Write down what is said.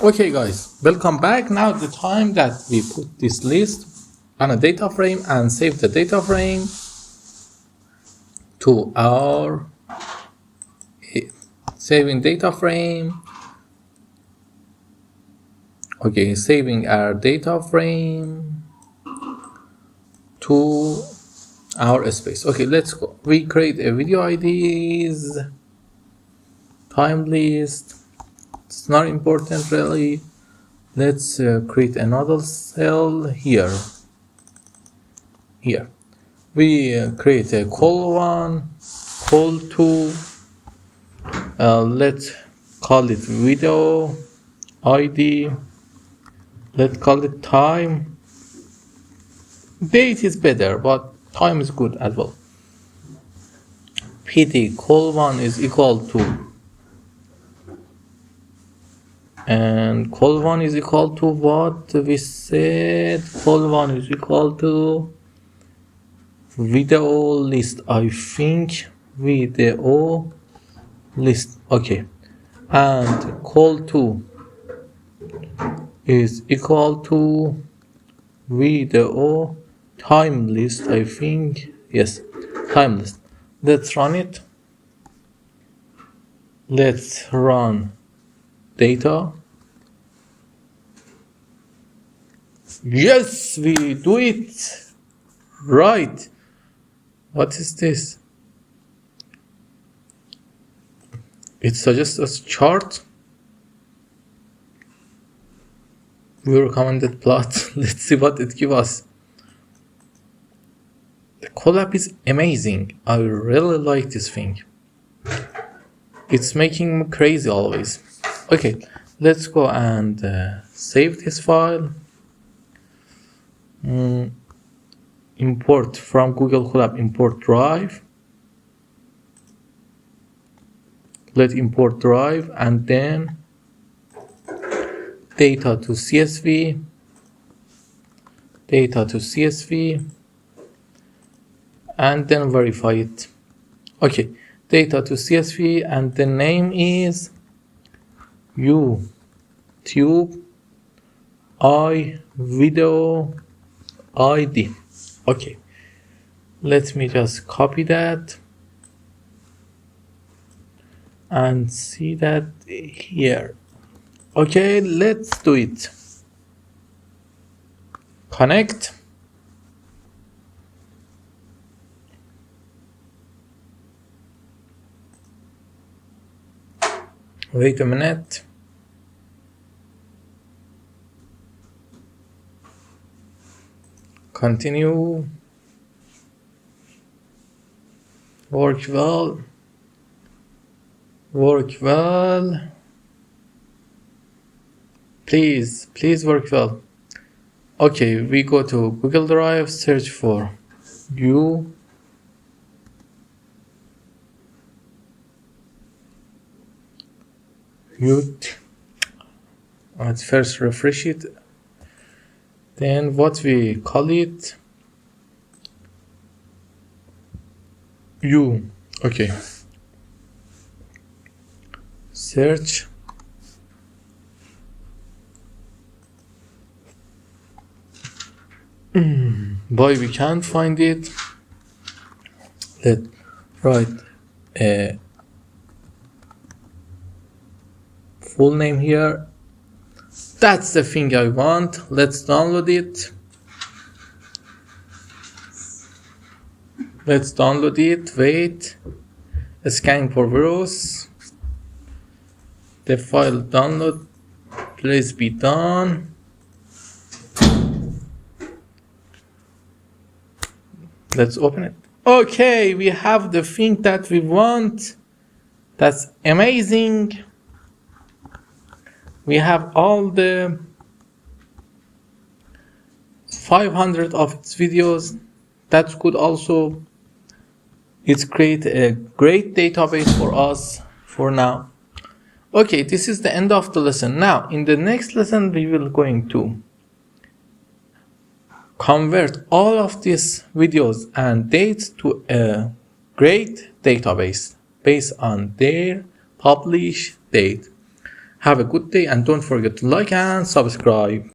Okay guys, welcome back. Now the time that we put this list on a data frame and save the data frame to our saving data frame. Okay, saving our data frame to our space. Okay, let's go. We create a video IDs, time list. It's not important really. Let's create another cell here. We create a call1, call2. Let's call it video ID. Let's call it time. Date is better, but time is good as well. PD call1 is equal to, and call1 is equal to what we said. Call1 is equal to video list, I think. Video list. Okay, and call2 is equal to video time list, I think. Yes, time list. Let's run it. Let's run data. Yes, we do it right. What is this? It suggests a chart. We recommended plot. Let's see what it gives us. The collab is amazing. I really like this thing. It's making me crazy always. Okay, let's go and save this file. Import from Google Colab, import drive. Let's import drive and then data to CSV, and then verify it. Okay, data to CSV, and the name is YouTube video ID. Okay, let me just copy that and see that here. Okay, let's do it. Connect. Wait a minute. Continue. Work well. Please work well. Okay, we go to Google Drive, search for you. Let's first refresh it. Then what we call it? You. Okay. Search. Boy, we can't find it. Let's write a full name here. That's the thing I want. Let's download it. Wait. Scanning for virus. The file download. Please be done. Let's open it. Okay, we have the thing that we want. That's amazing. We have all the 500 of its videos. That's good also. It's create a great database for us for now. Okay, this is the end of the lesson. Now, in the next lesson, we will going to convert all of these videos and dates to a great database based on their published date. Have a good day and don't forget to like and subscribe.